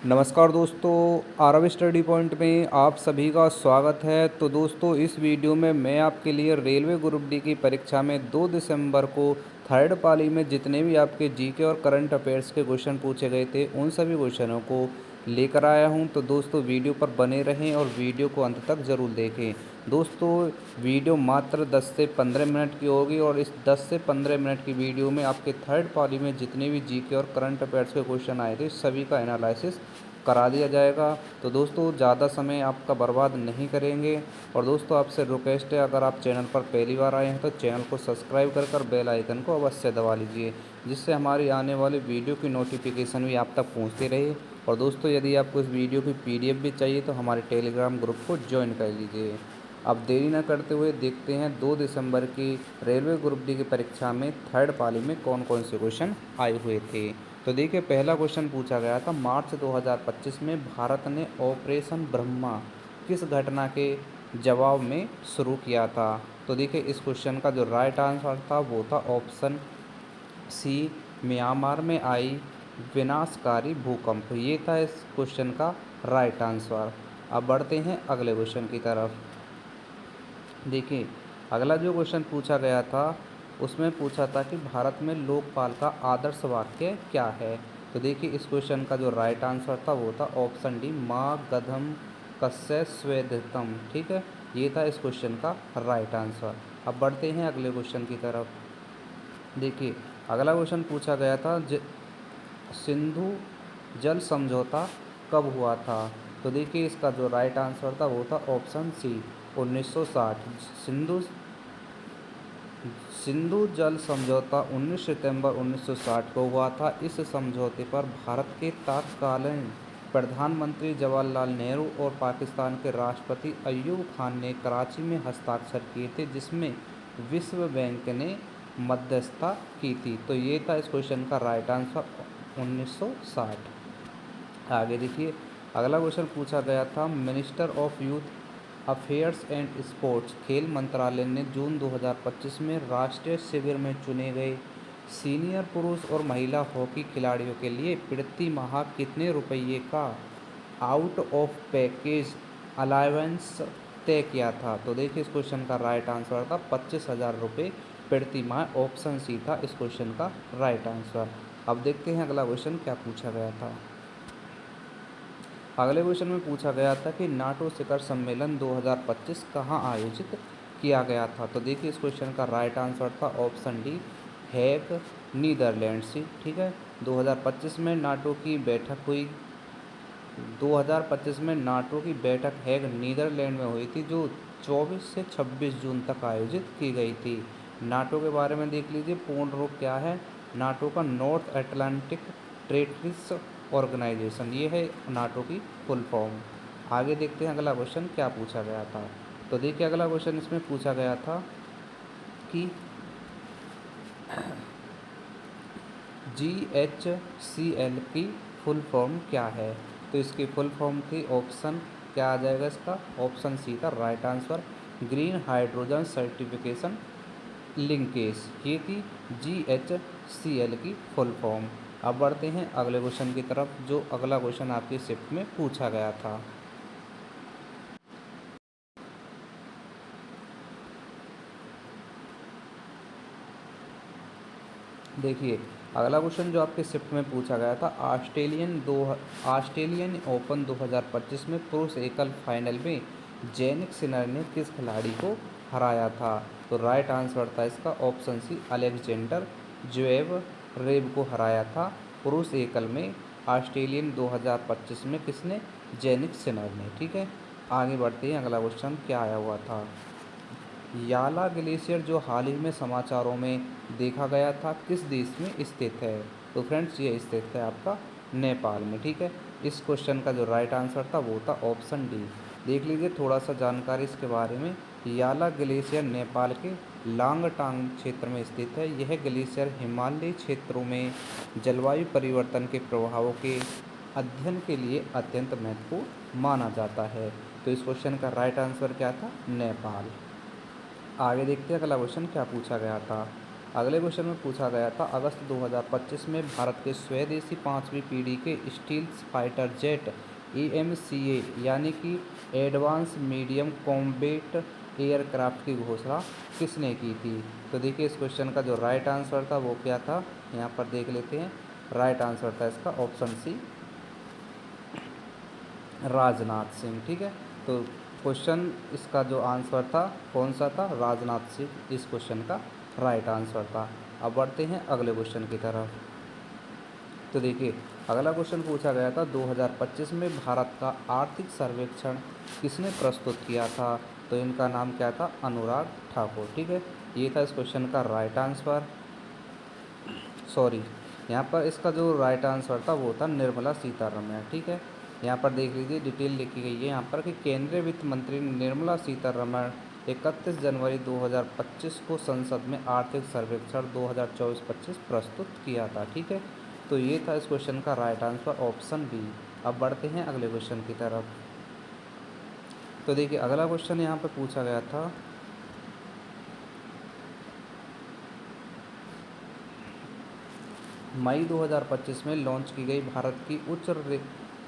नमस्कार दोस्तों, Aarav study point में आप सभी का स्वागत है। तो दोस्तों, इस वीडियो में मैं आपके लिए रेलवे ग्रुप डी की परीक्षा में 2 दिसंबर को थर्ड पाली में जितने भी आपके जीके और करंट अफेयर्स के क्वेश्चन पूछे गए थे उन सभी क्वेश्चनों को लेकर आया हूं। तो दोस्तों, वीडियो पर बने रहें और वीडियो को अंत तक ज़रूर देखें। दोस्तों, वीडियो मात्र 10 से 15 मिनट की होगी और इस 10 से 15 मिनट की वीडियो में आपके थर्ड पाली में जितने भी जीके और करंट अफेयर्स के क्वेश्चन आए थे सभी का एनालिसिस करा दिया जाएगा। तो दोस्तों, ज़्यादा समय आपका बर्बाद नहीं करेंगे। और दोस्तों, आपसे रिक्वेस्ट है, अगर आप चैनल पर पहली बार आए हैं तो चैनल को सब्सक्राइब कर बेल आइकन को अवश्य दबा लीजिए, जिससे हमारी आने वाली वीडियो की नोटिफिकेशन भी आप तक पहुंचती रहे। और दोस्तों, यदि आपको इस वीडियो की पीडीएफ भी चाहिए तो हमारे टेलीग्राम ग्रुप को ज्वाइन कर लीजिए। अब देरी न करते हुए देखते हैं 2 दिसंबर की रेलवे ग्रुप डी की परीक्षा में थर्ड पाली में कौन कौन से क्वेश्चन आए हुए थे। तो देखिए, पहला क्वेश्चन पूछा गया था, मार्च 2025 में भारत ने ऑपरेशन ब्रह्मा किस घटना के जवाब में शुरू किया था। तो देखिए, इस क्वेश्चन का जो राइट आंसर था वो था ऑप्शन सी, म्यांमार में आई विनाशकारी भूकंप। ये था इस क्वेश्चन का राइट आंसर। अब बढ़ते हैं अगले क्वेश्चन की तरफ। देखिए, अगला जो क्वेश्चन पूछा गया था उसमें पूछा था कि भारत में लोकपाल का आदर्श वाक्य क्या है। तो देखिए, इस क्वेश्चन का जो राइट आंसर था वो था ऑप्शन डी, माँ गधम कस्य स्वेदतम। ठीक है, ये था इस क्वेश्चन का राइट आंसर। अब बढ़ते हैं अगले क्वेश्चन की तरफ। देखिए, अगला क्वेश्चन पूछा गया था, सिंधु जल समझौता कब हुआ था। तो देखिए, इसका जो राइट आंसर था वो था ऑप्शन सी, 1960। सिंधु जल समझौता 19 सितंबर 1960 को हुआ था। इस समझौते पर भारत के तत्कालीन प्रधानमंत्री जवाहरलाल नेहरू और पाकिस्तान के राष्ट्रपति अयूब खान ने कराची में हस्ताक्षर किए थे, जिसमें विश्व बैंक ने मध्यस्थता की थी। तो ये था इस क्वेश्चन का राइट आंसर, 1960। आगे देखिए, अगला क्वेश्चन पूछा गया था, minister of youth affairs and sports खेल मंत्रालय ने जून 2025 में राष्ट्रीय शिविर में चुने गए सीनियर पुरुष और महिला हॉकी खिलाड़ियों के लिए प्रति माह कितने रुपये का आउट ऑफ पैकेज अलाउंस तय किया था। तो देखिए, इस क्वेश्चन का राइट आंसर था 25,000 रुपये प्रति माह। ऑप्शन सी था इस क्वेश्चन का राइट आंसर। अब देखते हैं अगला क्वेश्चन क्या पूछा गया था। अगले क्वेश्चन में पूछा गया था कि नाटो शिखर सम्मेलन 2025 कहाँ आयोजित किया गया था। तो देखिए, इस क्वेश्चन का राइट आंसर था ऑप्शन डी, हेग, नीदरलैंड्स। ठीक है, 2025 में नाटो की बैठक हुई। 2025 में नाटो की बैठक हेग, नीदरलैंड में हुई थी, जो 24 से 26 जून तक आयोजित की गई थी। नाटो के बारे में देख लीजिए, पूर्ण रूप क्या है नाटो का, नॉर्थ अटलांटिक ट्रेटरीज ऑर्गेनाइजेशन। ये है नाटो की फुल फॉर्म। आगे देखते हैं अगला क्वेश्चन क्या पूछा गया था। तो देखिए, अगला क्वेश्चन इसमें पूछा गया था कि GHCL की फुल फॉर्म क्या है। तो इसकी फुल फॉर्म थी, ऑप्शन क्या आ जाएगा इसका, ऑप्शन सी था right answer, green hydrogen certification linkage. ये थी GHCL की फुल फॉर्म। अब बढ़ते हैं अगले क्वेश्चन की तरफ, जो अगला क्वेश्चन आपकी शिफ्ट में पूछा गया था। देखिए, अगला क्वेश्चन जो आपके शिफ्ट में पूछा गया था, ऑस्ट्रेलियन ओपन 2025 में पुरुष एकल फाइनल में जेनिक सिनर ने किस खिलाड़ी को हराया था। तो राइट आंसर था इसका ऑप्शन सी, अलेक्जेंडर ज्वेरेव को हराया था पुरुष एकल में ऑस्ट्रेलियन 2025 में। किसने? जेनिक सिनर ने। ठीक है, आगे बढ़ते हैं, अगला क्वेश्चन क्या आया हुआ था। याला ग्लेशियर जो हाल ही में समाचारों में देखा गया था किस देश में स्थित है। तो फ्रेंड्स, ये स्थित है आपका नेपाल में। ठीक है, इस क्वेश्चन का जो राइट आंसर था वो था ऑप्शन डी। देख लीजिए थोड़ा सा जानकारी इसके बारे में। याला ग्लेशियर नेपाल के लांगटांग क्षेत्र में स्थित है। यह ग्लेशियर हिमालयी क्षेत्रों में जलवायु परिवर्तन के प्रभावों के अध्ययन के लिए अत्यंत महत्वपूर्ण माना जाता है। तो इस क्वेश्चन का राइट आंसर क्या था? नेपाल। आगे देखते हैं अगला क्वेश्चन क्या पूछा गया था। अगले क्वेश्चन में पूछा गया था अगस्त 2025 में भारत के स्वदेशी 5वीं पीढ़ी के स्टील्थ फाइटर जेट AMCA यानी कि एडवांस मीडियम कॉम्बैट एयरक्राफ्ट की घोषणा किसने की थी? तो देखिए इस क्वेश्चन का जो राइट आंसर था वो क्या था, यहाँ पर देख लेते हैं। राइट आंसर था इसका ऑप्शन सी, राजनाथ सिंह। ठीक है, तो क्वेश्चन इसका जो आंसर था कौन सा था? राजनाथ सिंह इस क्वेश्चन का राइट आंसर था। अब बढ़ते हैं अगले क्वेश्चन की तरफ। तो देखिए अगला क्वेश्चन पूछा गया था 2025 में भारत का आर्थिक सर्वेक्षण किसने प्रस्तुत किया था? तो इनका नाम क्या था? अनुराग ठाकुर। ठीक है, ये था इस क्वेश्चन का राइट आंसर। सॉरी, यहाँ पर इसका जो राइट आंसर था वो था निर्मला सीतारमण। ठीक है, यहाँ पर देख लीजिए डिटेल लिखी गई है यहाँ पर कि केंद्रीय वित्त मंत्री निर्मला सीतारमण 31 जनवरी 2025 को संसद में आर्थिक सर्वेक्षण 2024-25 प्रस्तुत किया था। ठीक है, तो ये था इस क्वेश्चन का राइट आंसर ऑप्शन बी। अब बढ़ते हैं अगले क्वेश्चन की तरफ। तो देखिए अगला क्वेश्चन यहाँ पर पूछा गया था मई 2025 में लॉन्च की गई भारत की उच्च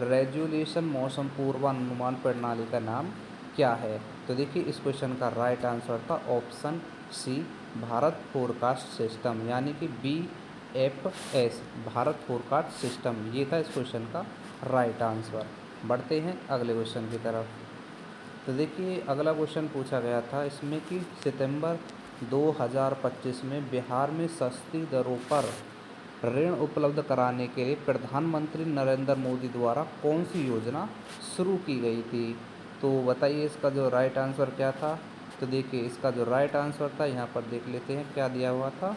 रेजोल्यूशन मौसम पूर्वानुमान प्रणाली का नाम क्या है? तो देखिए इस क्वेश्चन का राइट आंसर था option C, Bharat forecast system यानी कि BFS, भारत फोरकास्ट सिस्टम। ये था इस क्वेश्चन का राइट आंसर। बढ़ते हैं अगले क्वेश्चन की तरफ। तो देखिए अगला क्वेश्चन पूछा गया था इसमें कि सितंबर 2025 में बिहार में सस्ती दरों पर ऋण उपलब्ध कराने के लिए प्रधानमंत्री नरेंद्र मोदी द्वारा कौन सी योजना शुरू की गई थी? तो बताइए इसका जो राइट आंसर क्या था? तो देखिए इसका जो राइट आंसर था यहाँ पर देख लेते हैं क्या दिया हुआ था।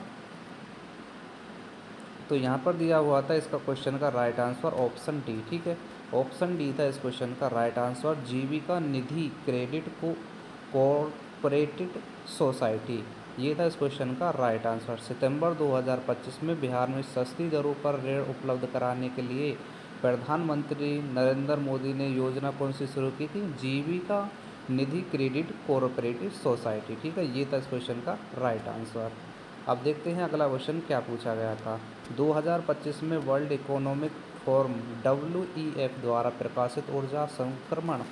तो यहाँ पर दिया हुआ था इसका क्वेश्चन का राइट आंसर ऑप्शन डी। ठीक है, ऑप्शन डी था इस क्वेश्चन का राइट आंसर, जीविका निधि क्रेडिट कोऑपरेटिव सोसाइटी। ये था इस क्वेश्चन का राइट आंसर। सितंबर 2025 में बिहार में सस्ती दरों पर ऋण उपलब्ध कराने के लिए प्रधानमंत्री नरेंद्र मोदी ने योजना कौन सी शुरू की थी? जीविका निधि क्रेडिट कोऑपरेटिव सोसाइटी। ठीक है, ये था इस क्वेश्चन का राइट आंसर। अब देखते हैं अगला क्वेश्चन क्या पूछा गया था। 2025 में वर्ल्ड इकोनॉमिक फोरम WEF द्वारा प्रकाशित ऊर्जा संक्रमण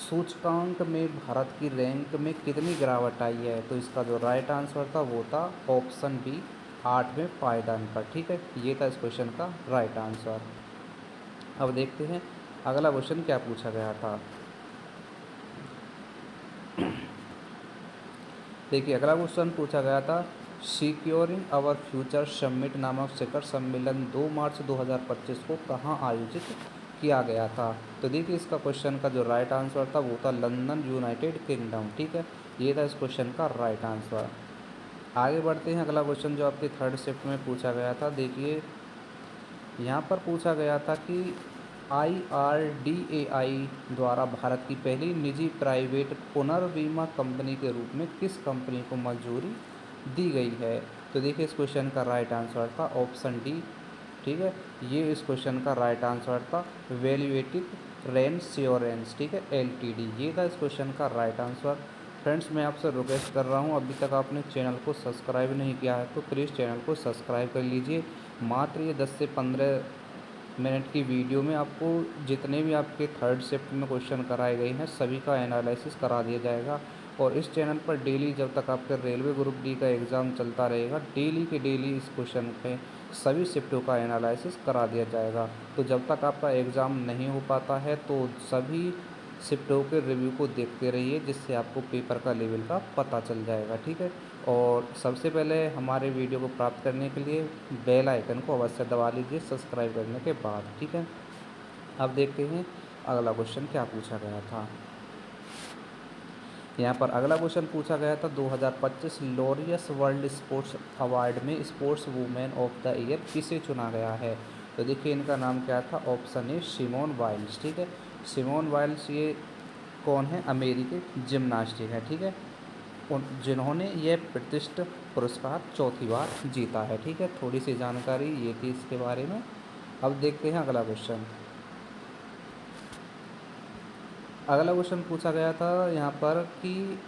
सूचकांक में भारत की रैंक में कितनी गिरावट आई है? तो इसका जो राइट आंसर था वो था ऑप्शन बी, 8वें पायदान पर। ठीक है, ये था इस क्वेश्चन का राइट आंसर। अब देखते हैं अगला क्वेश्चन क्या पूछा गया था। देखिए अगला क्वेश्चन पूछा गया था सिक्योरिंग आवर फ्यूचर समिट नामक शिखर सम्मेलन 2 मार्च 2025 को कहाँ आयोजित किया गया था? तो देखिए इसका क्वेश्चन का जो राइट आंसर था वो था लंदन, यूनाइटेड किंगडम। ठीक है, ये था इस क्वेश्चन का राइट आंसर। आगे बढ़ते हैं अगला क्वेश्चन जो आपके थर्ड शिफ्ट में पूछा गया था। देखिए यहाँ पर पूछा गया था कि IRDAI द्वारा भारत की पहली निजी प्राइवेट पुनर्बीमा कंपनी के रूप में किस कंपनी को मंजूरी दी गई है? तो देखिए इस क्वेश्चन का राइट आंसर था ऑप्शन डी। ठीक है, ये इस क्वेश्चन का राइट आंसर था वैल्यूएटिव रेंश्योरेंस। ठीक है, LTD। ये था इस क्वेश्चन का राइट आंसर। फ्रेंड्स मैं आपसे रिक्वेस्ट कर रहा हूँ अभी तक आपने चैनल को सब्सक्राइब नहीं किया है तो प्लीज़ चैनल को सब्सक्राइब कर लीजिए। मात्र ये 10 से 15 मिनट की वीडियो में आपको जितने भी आपके थर्ड शिफ्ट में क्वेश्चन कराए गए हैं सभी का एनालिसिस करा दिया जाएगा। और इस चैनल पर डेली जब तक आपके रेलवे ग्रुप डी का एग्ज़ाम चलता रहेगा डेली के डेली इस क्वेश्चन पे सभी शिफ्टों का एनालिसिस करा दिया जाएगा। तो जब तक आपका एग्ज़ाम नहीं हो पाता है तो सभी शिफ्टों के रिव्यू को देखते रहिए जिससे आपको पेपर का लेवल का पता चल जाएगा। ठीक है, और सबसे पहले हमारे वीडियो को प्राप्त करने के लिए बेल आइकन को अवश्य दबा लीजिए सब्सक्राइब करने के बाद। ठीक है, अब देखते हैं अगला क्वेश्चन क्या पूछा गया था। यहाँ पर अगला क्वेश्चन पूछा गया था 2025 लॉरियस वर्ल्ड स्पोर्ट्स अवार्ड में sports women of the year किसे चुना गया है? तो देखिए इनका नाम क्या था? Option A Simone Biles. ठीक है, सिमोन बाइल्स ये कौन है? अमेरिकी जिम्नास्टिक है। ठीक है, जिन्होंने ये प्रतिष्ठित पुरस्कार चौथी बार जीता है। ठीक है, थोड़ी सी जानकारी ये थी इसके बारे में। अब देखते हैं अगला क्वेश्चन। अगला क्वेश्चन पूछा गया था यहाँ पर कि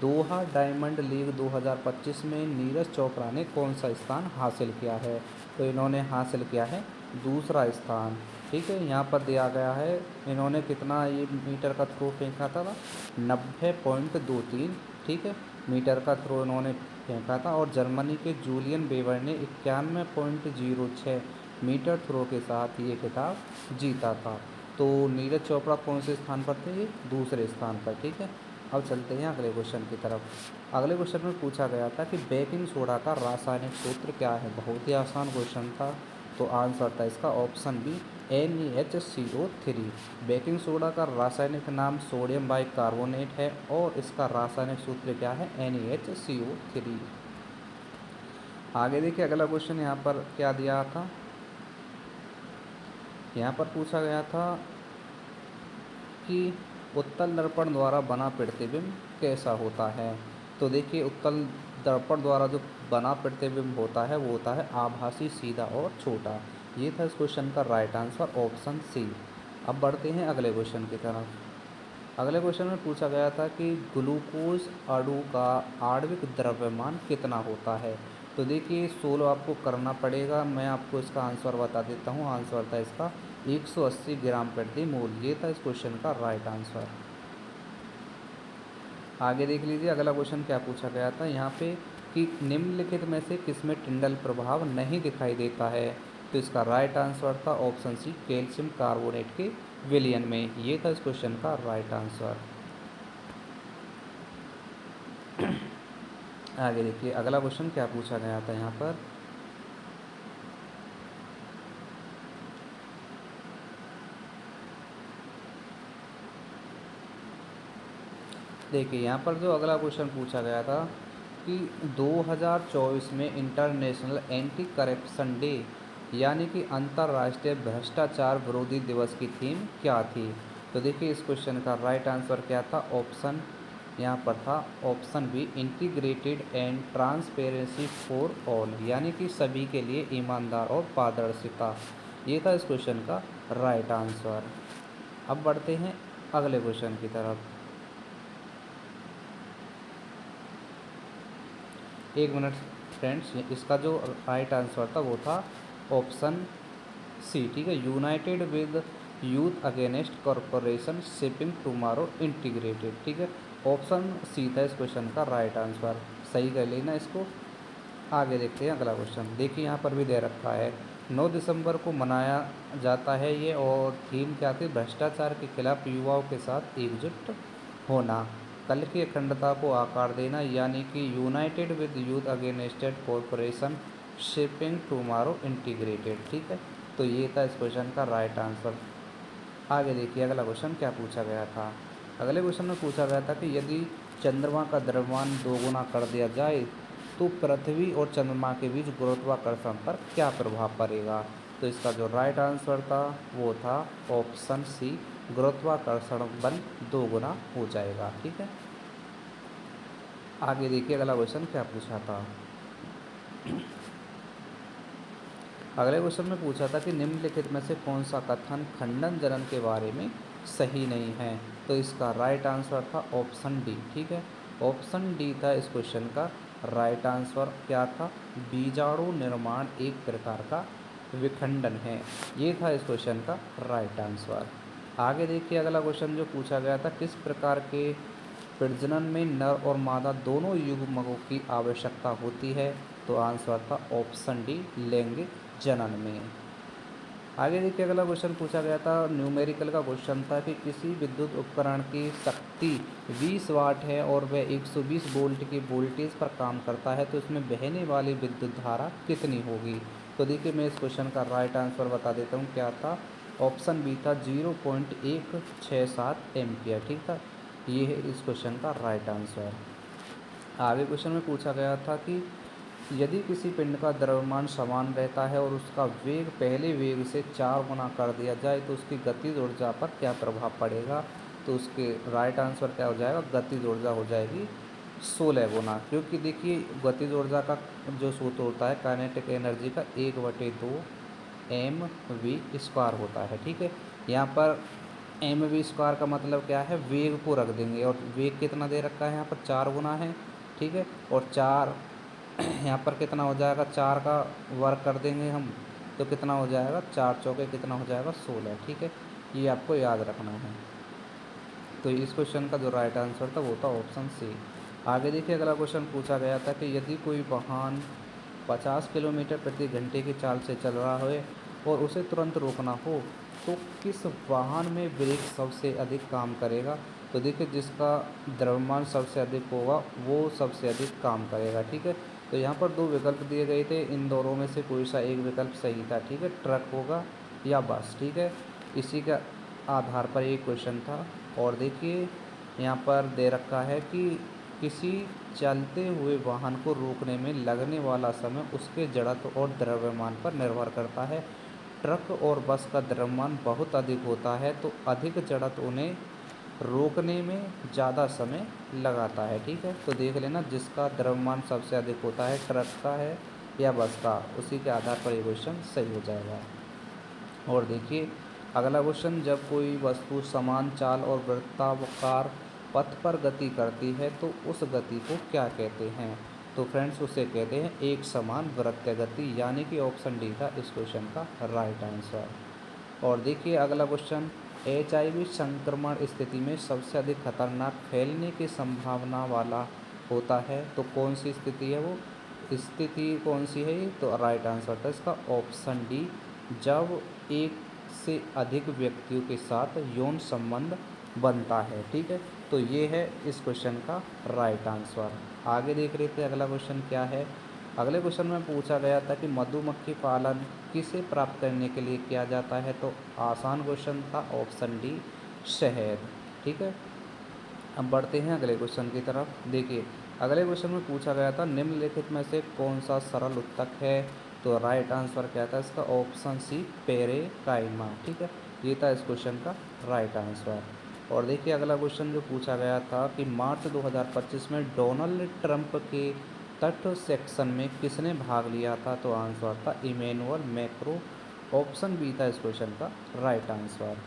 दोहा डायमंड लीग 2025 में नीरज चोपड़ा ने कौन सा स्थान हासिल किया है? तो इन्होंने हासिल किया है दूसरा स्थान। ठीक है, यहाँ पर दिया गया है इन्होंने कितना ये मीटर का थ्रो फेंका था 90.23, ठीक है, मीटर का थ्रो इन्होंने फेंका था। और जर्मनी के जूलियन बेवर ने 91.06 मीटर थ्रो के साथ ये खिताब जीता था। तो नीरज चोपड़ा कौन से स्थान पर थे? ये दूसरे स्थान पर। ठीक है, अब चलते हैं अगले क्वेश्चन की तरफ। अगले क्वेश्चन में पूछा गया था कि बेकिंग सोडा का रासायनिक सूत्र क्या है? बहुत ही आसान क्वेश्चन था। तो आंसर था इसका option B NaHCO3। Baking soda का रासायनिक नाम सोडियम बाइकार्बोनेट है और इसका रासायनिक सूत्र क्या है? NaHCO3। आगे देखिए अगला क्वेश्चन यहाँ पर क्या दिया था। यहाँ पर पूछा गया था कि उत्तल दर्पण द्वारा बना प्रतिबिंब कैसा होता है? तो देखिए उत्तल दर्पण द्वारा जो बना प्रतिबिंब होता है वो होता है आभासी, सीधा और छोटा। ये था इस क्वेश्चन का राइट आंसर ऑप्शन सी। अब बढ़ते हैं अगले क्वेश्चन की तरफ। अगले क्वेश्चन में पूछा गया था कि ग्लूकोज अणु का आणविक द्रव्यमान कितना होता है? तो देखिए 16 आपको करना पड़ेगा, मैं आपको इसका आंसर बता देता हूँ। आंसर था इसका 180 ग्राम प्रति मोल। ये था इस क्वेश्चन का राइट आंसर। आगे देख लीजिए अगला क्वेश्चन क्या पूछा गया था यहाँ पे कि निम्नलिखित में से किसमें टिंडल प्रभाव नहीं दिखाई देता है? तो इसका राइट आंसर था ऑप्शन सी कैल्शियम कार्बोनेट के विलयन में। ये था इस क्वेश्चन का राइट आंसर। आगे देखिए अगला क्वेश्चन क्या पूछा गया था यहाँ पर। देखिए यहाँ पर जो अगला क्वेश्चन पूछा गया था कि 2024 में इंटरनेशनल एंटी करप्शन डे यानी कि अंतर्राष्ट्रीय भ्रष्टाचार विरोधी दिवस की थीम क्या थी? तो देखिए इस क्वेश्चन का राइट आंसर क्या था? ऑप्शन यहाँ पर था option be integrated and transparency for all, यानी कि सभी के लिए ईमानदार और पारदर्शिता। ये था इस क्वेश्चन का राइट आंसर। अब बढ़ते हैं अगले क्वेश्चन की तरफ। एक मिनट फ्रेंड्स, इसका जो राइट आंसर था वो था ऑप्शन सी। ठीक है, united with youth against corporation shipping tomorrow integrated. ठीक है, ऑप्शन सी था इस क्वेश्चन का राइट आंसर। सही कर लेना इसको। आगे देखते हैं अगला क्वेश्चन। देखिए यहाँ पर भी दे रखा है 9 दिसंबर को मनाया जाता है ये, और थीम क्या थी? भ्रष्टाचार के खिलाफ युवाओं के साथ एकजुट होना, कल की अखंडता को आकार देना, यानी कि United with youth against corporation shipping tomorrow integrated. ठीक है, तो ये था इस क्वेश्चन का राइट आंसर। आगे देखिए अगला क्वेश्चन क्या पूछा गया था। अगले क्वेश्चन में पूछा गया था कि यदि चंद्रमा का द्रव्यमान दोगुना कर दिया जाए तो पृथ्वी और चंद्रमा के बीच गुरुत्वाकर्षण पर क्या प्रभाव पड़ेगा? तो इसका जो राइट आंसर था वो था ऑप्शन सी गुरुत्वाकर्षण बल दोगुना हो जाएगा। ठीक है, आगे देखिए अगला क्वेश्चन क्या पूछा था। अगले क्वेश्चन में पूछा था कि निम्नलिखित में से कौन सा कथन खंडन जनन के बारे में सही नहीं है? तो इसका राइट आंसर था ऑप्शन डी। ठीक है, ऑप्शन डी था इस क्वेश्चन का राइट आंसर। क्या था? बीजाणु निर्माण एक प्रकार का विखंडन है। ये था इस क्वेश्चन का राइट आंसर। आगे देखिए अगला क्वेश्चन जो पूछा गया था, किस प्रकार के प्रजनन में नर और मादा दोनों युग्मकों की आवश्यकता होती है? तो आंसर था ऑप्शन डी लैंगिक जनन में। आगे देखिए अगला क्वेश्चन पूछा गया था, न्यूमेरिकल का क्वेश्चन था कि किसी विद्युत उपकरण की शक्ति 20 वाट है और वह 120 वोल्ट की वोल्टेज पर काम करता है, तो इसमें बहने वाली विद्युत धारा कितनी होगी? तो देखिए मैं इस क्वेश्चन का राइट आंसर बता देता हूँ। क्या था? ऑप्शन बी था 0.167 एम्पियर। ठीक था, ये है इस क्वेश्चन का राइट आंसर। आगे क्वेश्चन में पूछा गया था कि यदि किसी पिंड का द्रव्यमान समान रहता है और उसका वेग पहले वेग से 4 गुना कर दिया जाए तो उसकी गतिज ऊर्जा पर क्या प्रभाव पड़ेगा? तो उसके राइट आंसर क्या हो जाएगा? गतिज ऊर्जा हो जाएगी 16 गुना, क्योंकि देखिए गतिज ऊर्जा का जो सूत्र होता है काइनेटिक एनर्जी का 1/2 mv² होता है। ठीक है, यहाँ पर mv² का मतलब क्या है, वेग को रख देंगे, और वेग कितना दे रखा है यहाँ पर 4 गुना है, ठीक है। और 4 यहाँ पर कितना हो जाएगा, 4 का वर्क कर देंगे हम, तो कितना हो जाएगा, 4 चौके कितना हो जाएगा 16, ठीक है। ये आपको याद रखना है। तो इस क्वेश्चन का जो राइट आंसर था वो था ऑप्शन सी। आगे देखिए, अगला क्वेश्चन पूछा गया था कि यदि कोई वाहन 50 किलोमीटर प्रति घंटे की चाल से चल रहा है और उसे तुरंत रोकना हो तो किस वाहन में ब्रेक सबसे अधिक काम करेगा। तो देखिए, जिसका द्रव्यमान सबसे अधिक होगा वो सबसे अधिक काम करेगा, ठीक है। तो यहाँ पर 2 विकल्प दिए गए थे, इन दोनों में से कोई सा एक विकल्प सही था, ठीक है। ट्रक होगा या बस, ठीक है। इसी के आधार पर ये क्वेश्चन था। और देखिए, यहाँ पर दे रखा है कि किसी चलते हुए वाहन को रोकने में लगने वाला समय उसके जड़त्व और द्रव्यमान पर निर्भर करता है। ट्रक और बस का द्रव्यमान बहुत अधिक होता है, तो अधिक जड़त्व उन्हें रोकने में ज़्यादा समय लगाता है, ठीक है। तो देख लेना, जिसका द्रव्यमान सबसे अधिक होता है, ट्रक का है या बस का, उसी के आधार पर ये क्वेश्चन सही हो जाएगा। और देखिए, अगला क्वेश्चन, जब कोई वस्तु समान चाल और वृत्ताकार पथ पर गति करती है तो उस गति को क्या कहते हैं। तो फ्रेंड्स, उसे कहते हैं एक समान वृत्तीय गति, यानी कि ऑप्शन डी था इस क्वेश्चन का राइट आंसर। और देखिए, अगला क्वेश्चन, HIV संक्रमण स्थिति में सबसे अधिक खतरनाक फैलने की संभावना वाला होता है, तो कौन सी स्थिति है वो, स्थिति कौन सी है ये, तो राइट आंसर था इसका ऑप्शन डी, जब एक से अधिक व्यक्तियों के साथ यौन संबंध बनता है, ठीक है। तो ये है इस क्वेश्चन का राइट आंसर। आगे देख रहे थे, अगला क्वेश्चन क्या है। अगले क्वेश्चन में पूछा गया था कि मधुमक्खी पालन किसे प्राप्त करने के लिए किया जाता है, तो आसान क्वेश्चन था, ऑप्शन डी शहद, ठीक है। अब बढ़ते हैं अगले क्वेश्चन की तरफ। देखिए, अगले क्वेश्चन में पूछा गया था निम्नलिखित में से कौन सा सरल उत्तक है, तो राइट आंसर क्या था इसका, ऑप्शन सी पेरेकाइमा, ठीक है। ये था इस क्वेश्चन का राइट आंसर। और देखिए, अगला क्वेश्चन जो पूछा गया था कि मार्च 2025 में डोनाल्ड ट्रंप के तट सेक्शन में किसने भाग लिया था, तो आंसर था इमैनुअल मैक्रो, ऑप्शन बी था इस क्वेश्चन का राइट आंसर।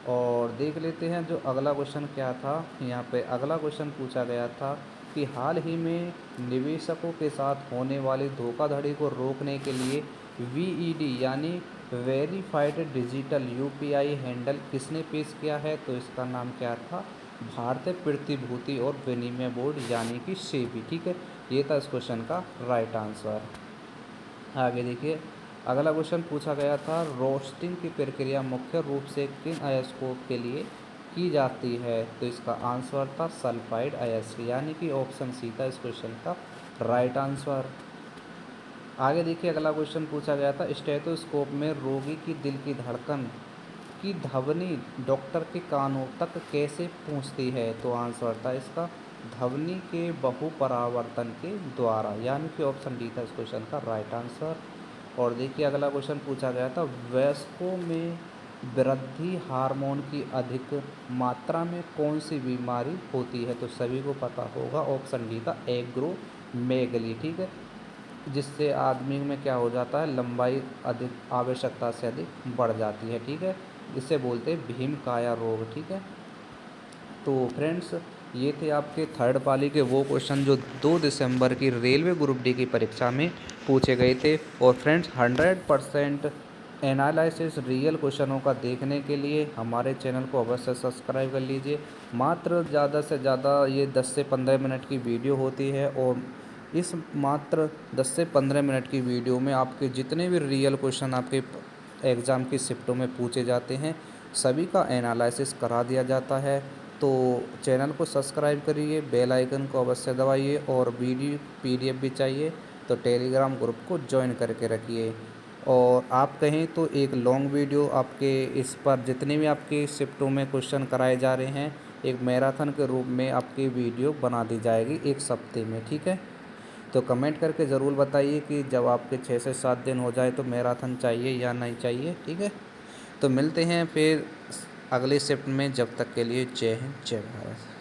और देख लेते हैं जो अगला क्वेश्चन क्या था। यहाँ पे अगला क्वेश्चन पूछा गया था कि हाल ही में निवेशकों के साथ होने वाली धोखाधड़ी को रोकने के लिए VED यानी वेरीफाइड डिजिटल UPI हैंडल किसने पेश किया है, तो इसका नाम क्या था, भारतीय प्रतिभूति और विनिमय बोर्ड यानी कि सेबी, ठीक है। ये था इस क्वेश्चन का राइट आंसर। आगे देखिए, अगला क्वेश्चन पूछा गया था रोस्टिंग की प्रक्रिया मुख्य रूप से किन अयस्कों के लिए की जाती है, तो इसका आंसर था सल्फाइड अयस्क, यानी कि ऑप्शन सी था इस क्वेश्चन का राइट आंसर। आगे देखिए, अगला क्वेश्चन पूछा गया था स्टेथोस्कोप में रोगी की दिल की धड़कन की ध्वनि डॉक्टर के कानों तक कैसे पहुंचती है, तो आंसर था इसका ध्वनि के बहुपरावर्तन के द्वारा, यानी कि ऑप्शन डी था इस क्वेश्चन का राइट आंसर। और देखिए, अगला क्वेश्चन पूछा गया था वयस्कों में वृद्धि हार्मोन की अधिक मात्रा में कौन सी बीमारी होती है, तो सभी को पता होगा, ऑप्शन डी था एग्रोमेगली, ठीक है। जिससे आदमी में क्या हो जाता है, लंबाई अधिक आवश्यकता से अधिक बढ़ जाती है, ठीक है। इसे बोलते हैं भीमकाया रोग, ठीक है। तो फ्रेंड्स, ये थे आपके थर्ड पाली के वो क्वेश्चन जो 2 दिसंबर की रेलवे ग्रुप डी की परीक्षा में पूछे गए थे। और फ्रेंड्स, 100% एनालिसिस रियल क्वेश्चनों का देखने के लिए हमारे चैनल को अवश्य सब्सक्राइब कर लीजिए। मात्र ज़्यादा से ज़्यादा ये 10 से 15 मिनट की वीडियो होती है, और इस मात्र 10 से 15 मिनट की वीडियो में आपके जितने भी रियल क्वेश्चन आपके एग्ज़ाम की शिफ्टों में पूछे जाते हैं, सभी का एनालिसिस करा दिया जाता है। तो चैनल को सब्सक्राइब करिए, बेल आइकन को अवश्य दबाइए, और वीडियो PDF भी चाहिए तो टेलीग्राम ग्रुप को ज्वाइन करके रखिए। और आप कहें तो एक लॉन्ग वीडियो आपके इस पर जितने भी आपके शिफ्टों में क्वेश्चन कराए जा रहे हैं, एक मैराथन के रूप में आपकी वीडियो बना दी जाएगी एक सप्ते में, ठीक है। तो कमेंट करके ज़रूर बताइए कि जब आपके 6 से 7 दिन हो जाए तो मैराथन चाहिए या नहीं चाहिए, ठीक है। तो मिलते हैं फिर अगले शिफ्ट में, जब तक के लिए जय हिंद जय भारत।